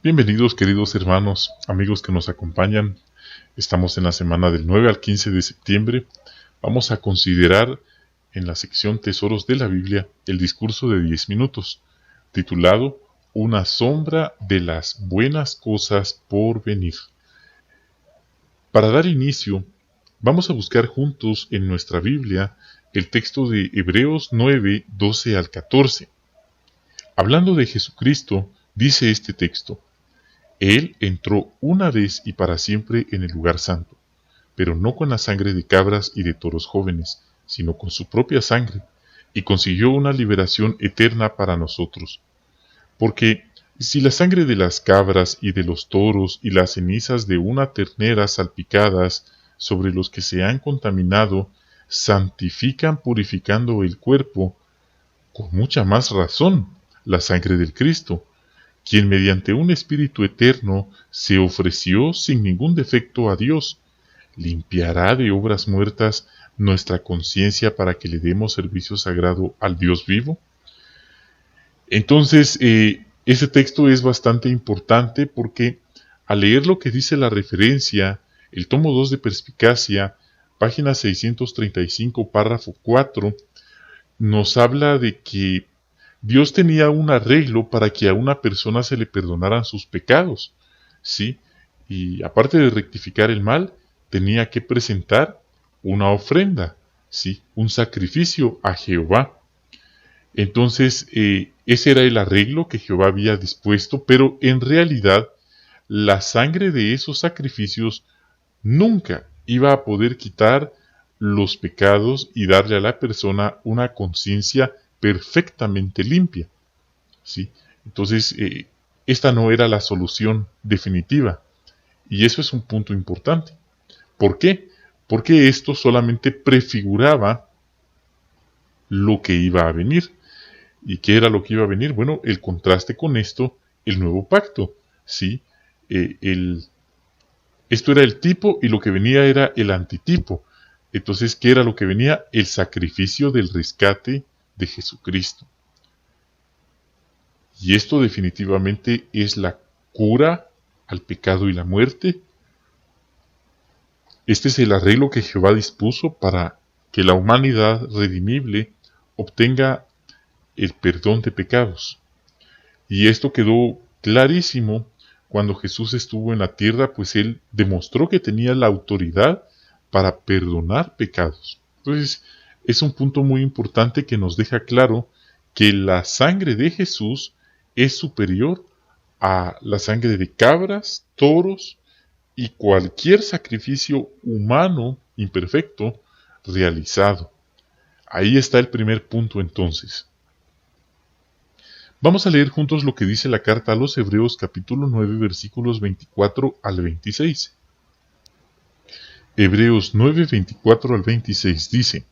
Bienvenidos, queridos hermanos, amigos que nos acompañan. Estamos en la semana del 9 al 15 de septiembre. Vamos a considerar en la sección Tesoros de la Biblia el discurso de 10 minutos, titulado Una sombra de las buenas cosas por venir. Para dar inicio, vamos a buscar juntos en nuestra Biblia el texto de Hebreos 9, 12 al 14. Hablando de Jesucristo, dice este texto: Él entró una vez y para siempre en el lugar santo, pero no con la sangre de cabras y de toros jóvenes, sino con su propia sangre, y consiguió una liberación eterna para nosotros. Porque si la sangre de las cabras y de los toros y las cenizas de una ternera salpicadas sobre los que se han contaminado santifican purificando el cuerpo, con mucha más razón la sangre del Cristo, quien mediante un Espíritu eterno se ofreció sin ningún defecto a Dios, limpiará de obras muertas nuestra conciencia para que le demos servicio sagrado al Dios vivo. Entonces, ese texto es bastante importante porque al leer lo que dice la referencia, el tomo 2 de Perspicacia, página 635, párrafo 4, nos habla de que Dios tenía un arreglo para que a una persona se le perdonaran sus pecados, ¿sí? Y aparte de rectificar el mal, tenía que presentar una ofrenda, ¿sí? Un sacrificio a Jehová. Entonces, ese era el arreglo que Jehová había dispuesto, pero en realidad, la sangre de esos sacrificios nunca iba a poder quitar los pecados y darle a la persona una conciencia perfectamente limpia, ¿sí? Entonces, esta no era la solución definitiva, y eso es un punto importante. ¿Por qué? Porque esto solamente prefiguraba lo que iba a venir. ¿Y qué era lo que iba a venir? Bueno, el contraste con esto, el nuevo pacto, ¿sí? Esto era el tipo y lo que venía era el antitipo. Entonces, ¿qué era lo que venía? El sacrificio del rescate de Jesucristo. Y esto definitivamente es la cura al pecado y la muerte. Este es el arreglo que Jehová dispuso para que la humanidad redimible obtenga el perdón de pecados. Y esto quedó clarísimo cuando Jesús estuvo en la tierra, pues Él demostró que tenía la autoridad para perdonar pecados. Entonces, es un punto muy importante que nos deja claro que la sangre de Jesús es superior a la sangre de cabras, toros y cualquier sacrificio humano imperfecto realizado. Ahí está el primer punto entonces. Vamos a leer juntos lo que dice la carta a los Hebreos capítulo 9 versículos 24 al 26. Hebreos 9, 24 al 26 dice: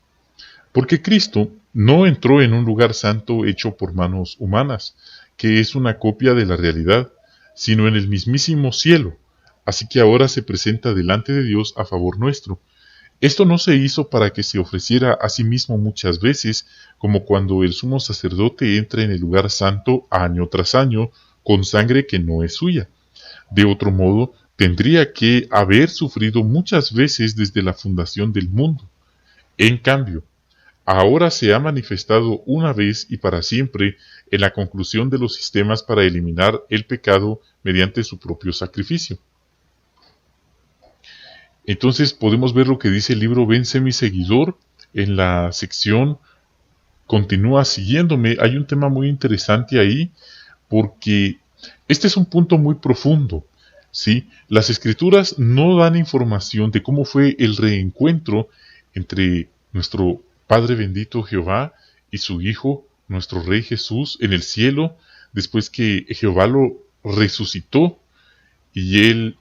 Porque Cristo no entró en un lugar santo hecho por manos humanas, que es una copia de la realidad, sino en el mismísimo cielo, así que ahora se presenta delante de Dios a favor nuestro. Esto no se hizo para que se ofreciera a sí mismo muchas veces, como cuando el sumo sacerdote entra en el lugar santo año tras año, con sangre que no es suya. De otro modo, tendría que haber sufrido muchas veces desde la fundación del mundo. En cambio, ahora se ha manifestado una vez y para siempre en la conclusión de los sistemas para eliminar el pecado mediante su propio sacrificio. Entonces podemos ver lo que dice el libro Ven sé mi seguidor en la sección Continúa siguiéndome. Hay un tema muy interesante ahí porque este es un punto muy profundo, ¿sí? Las escrituras no dan información de cómo fue el reencuentro entre nuestro Padre bendito Jehová y su Hijo, nuestro Rey Jesús, en el cielo, después que Jehová lo resucitó y él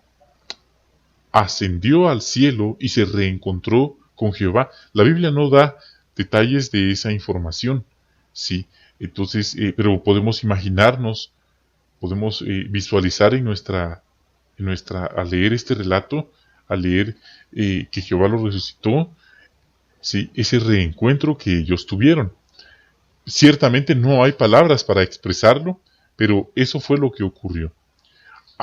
ascendió al cielo y se reencontró con Jehová. La Biblia no da detalles de esa información, ¿sí? Entonces, pero podemos imaginarnos, podemos visualizar al leer este relato, al leer que Jehová lo resucitó, ¿sí? Ese reencuentro que ellos tuvieron. Ciertamente no hay palabras para expresarlo, pero eso fue lo que ocurrió.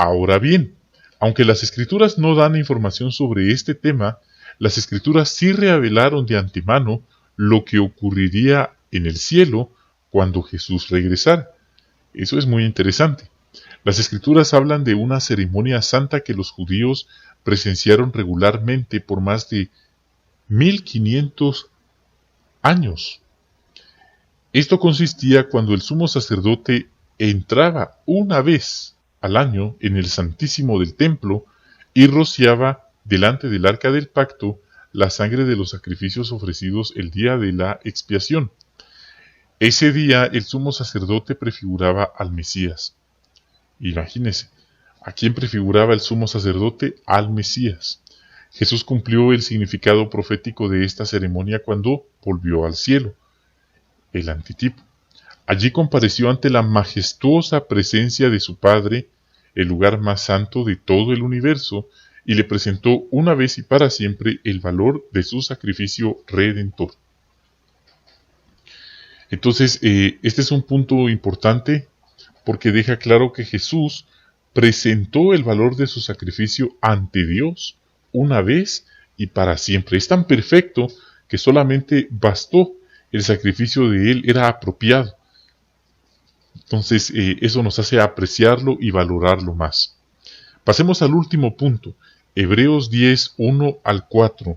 Ahora bien, aunque las Escrituras no dan información sobre este tema, las Escrituras sí revelaron de antemano lo que ocurriría en el cielo cuando Jesús regresara. Eso es muy interesante. Las Escrituras hablan de una ceremonia santa que los judíos presenciaron regularmente por más de 1500 años. Esto consistía cuando el sumo sacerdote entraba una vez al año en el Santísimo del templo y rociaba delante del arca del pacto la sangre de los sacrificios ofrecidos el día de la expiación. Ese día el sumo sacerdote prefiguraba al Mesías. Imagínense, ¿a quién prefiguraba el sumo sacerdote? Al Mesías. Jesús cumplió el significado profético de esta ceremonia cuando volvió al cielo, el antitipo. Allí compareció ante la majestuosa presencia de su Padre, el lugar más santo de todo el universo, y le presentó una vez y para siempre el valor de su sacrificio redentor. Entonces, este es un punto importante porque deja claro que Jesús presentó el valor de su sacrificio ante Dios una vez y para siempre. Es tan perfecto que solamente bastó el sacrificio de Él, era apropiado. Entonces, eso nos hace apreciarlo y valorarlo más. Pasemos al último punto, Hebreos 10, 1 al 4.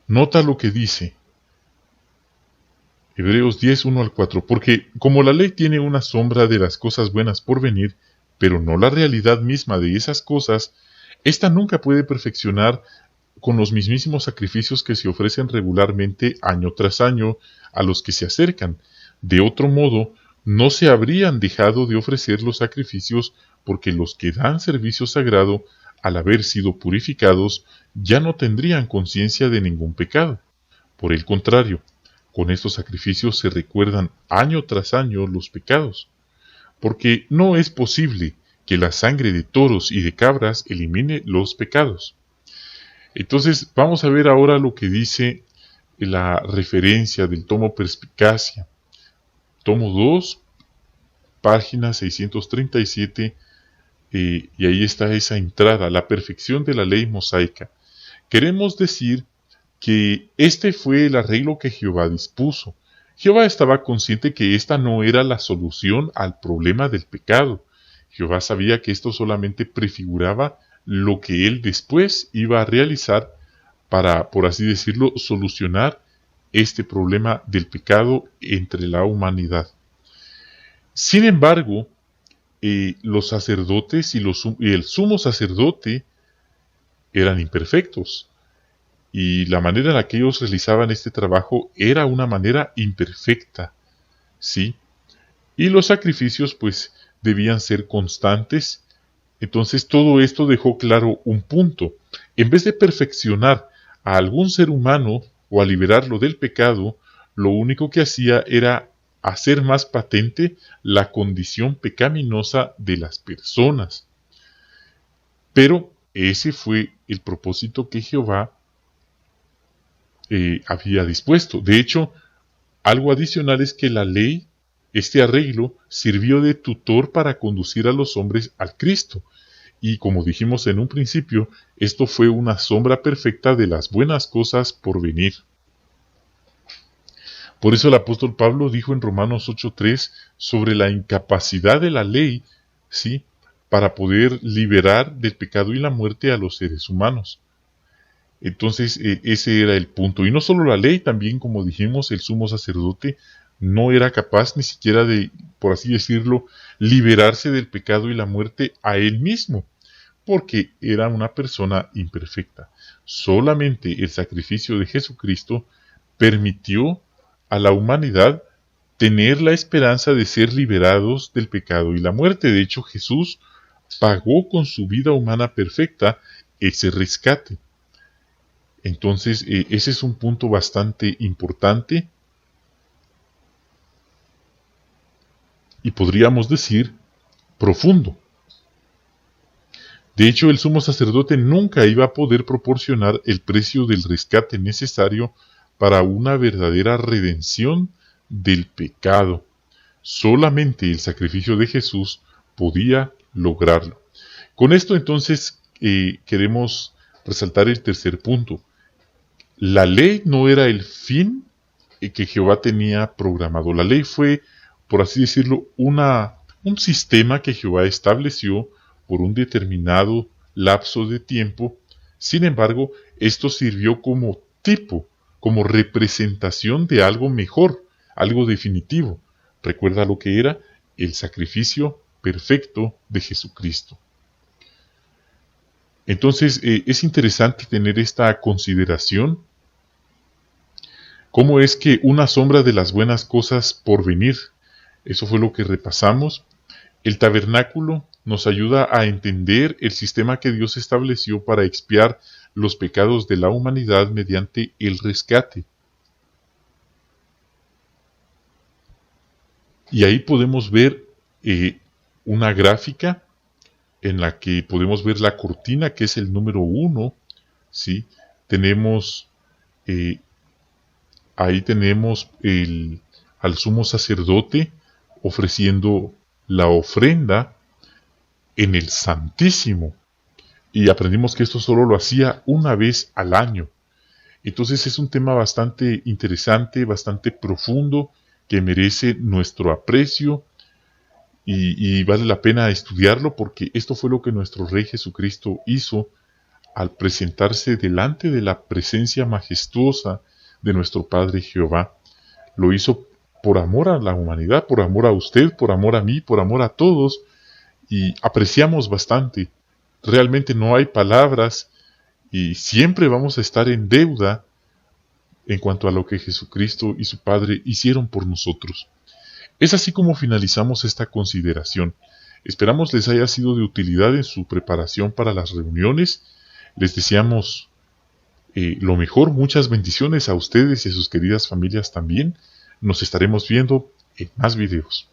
Nota lo que dice. Hebreos 10, 1 al 4. Porque como la ley tiene una sombra de las cosas buenas por venir, pero no la realidad misma de esas cosas, ésta nunca puede perfeccionar con los mismísimos sacrificios que se ofrecen regularmente año tras año a los que se acercan. De otro modo, no se habrían dejado de ofrecer los sacrificios porque los que dan servicio sagrado, al haber sido purificados, ya no tendrían conciencia de ningún pecado. Por el contrario, con estos sacrificios se recuerdan año tras año los pecados, porque no es posible que la sangre de toros y de cabras elimine los pecados. Entonces vamos a ver ahora lo que dice la referencia del tomo Perspicacia, tomo 2, página 637, y ahí está esa entrada, la perfección de la ley mosaica. Queremos decir que este fue el arreglo que Jehová dispuso. Jehová estaba consciente que esta no era la solución al problema del pecado. Jehová sabía que esto solamente prefiguraba lo que él después iba a realizar para, por así decirlo, solucionar este problema del pecado entre la humanidad. Sin embargo, los sacerdotes y el sumo sacerdote eran imperfectos. Y la manera en la que ellos realizaban este trabajo era una manera imperfecta, ¿sí? Y los sacrificios, pues, debían ser constantes. Entonces, todo esto dejó claro un punto. En vez de perfeccionar a algún ser humano o a liberarlo del pecado, lo único que hacía era hacer más patente la condición pecaminosa de las personas. Pero ese fue el propósito que Jehová había dispuesto. De hecho, algo adicional es que la ley, este arreglo, sirvió de tutor para conducir a los hombres al Cristo. Y como dijimos en un principio, esto fue una sombra perfecta de las buenas cosas por venir. Por eso el apóstol Pablo dijo en Romanos 8:3 sobre la incapacidad de la ley, ¿sí?, para poder liberar del pecado y la muerte a los seres humanos. Entonces, ese era el punto. Y no solo la ley, también, como dijimos, el sumo sacerdote no era capaz ni siquiera de, por así decirlo, liberarse del pecado y la muerte a él mismo, porque era una persona imperfecta. Solamente el sacrificio de Jesucristo permitió a la humanidad tener la esperanza de ser liberados del pecado y la muerte. De hecho, Jesús pagó con su vida humana perfecta ese rescate. Entonces, ese es un punto bastante importante y podríamos decir profundo. De hecho, el sumo sacerdote nunca iba a poder proporcionar el precio del rescate necesario para una verdadera redención del pecado. Solamente el sacrificio de Jesús podía lograrlo. Con esto entonces queremos resaltar el tercer punto. La ley no era el fin que Jehová tenía programado. La ley fue, por así decirlo, un sistema que Jehová estableció por un determinado lapso de tiempo. Sin embargo, esto sirvió como tipo, como representación de algo mejor, algo definitivo. Recuerda lo que era el sacrificio perfecto de Jesucristo. Entonces, es interesante tener esta consideración. ¿Cómo es que una sombra de las buenas cosas por venir? Eso fue lo que repasamos. El tabernáculo nos ayuda a entender el sistema que Dios estableció para expiar los pecados de la humanidad mediante el rescate. Y ahí podemos ver una gráfica en la que podemos ver la cortina, que es el número 1, ¿sí? Tenemos, ahí tenemos al sumo sacerdote ofreciendo la ofrenda en el Santísimo. Y aprendimos que esto solo lo hacía una vez al año. Entonces es un tema bastante interesante, bastante profundo, que merece nuestro aprecio y vale la pena estudiarlo, porque esto fue lo que nuestro Rey Jesucristo hizo al presentarse delante de la presencia majestuosa de nuestro Padre Jehová. Lo hizo por amor a la humanidad, por amor a usted, por amor a mí, por amor a todos, y apreciamos bastante. Realmente no hay palabras y siempre vamos a estar en deuda en cuanto a lo que Jesucristo y su Padre hicieron por nosotros. Es así como finalizamos esta consideración. Esperamos les haya sido de utilidad en su preparación para las reuniones. Les deseamos lo mejor, muchas bendiciones a ustedes y a sus queridas familias también. Nos estaremos viendo en más videos.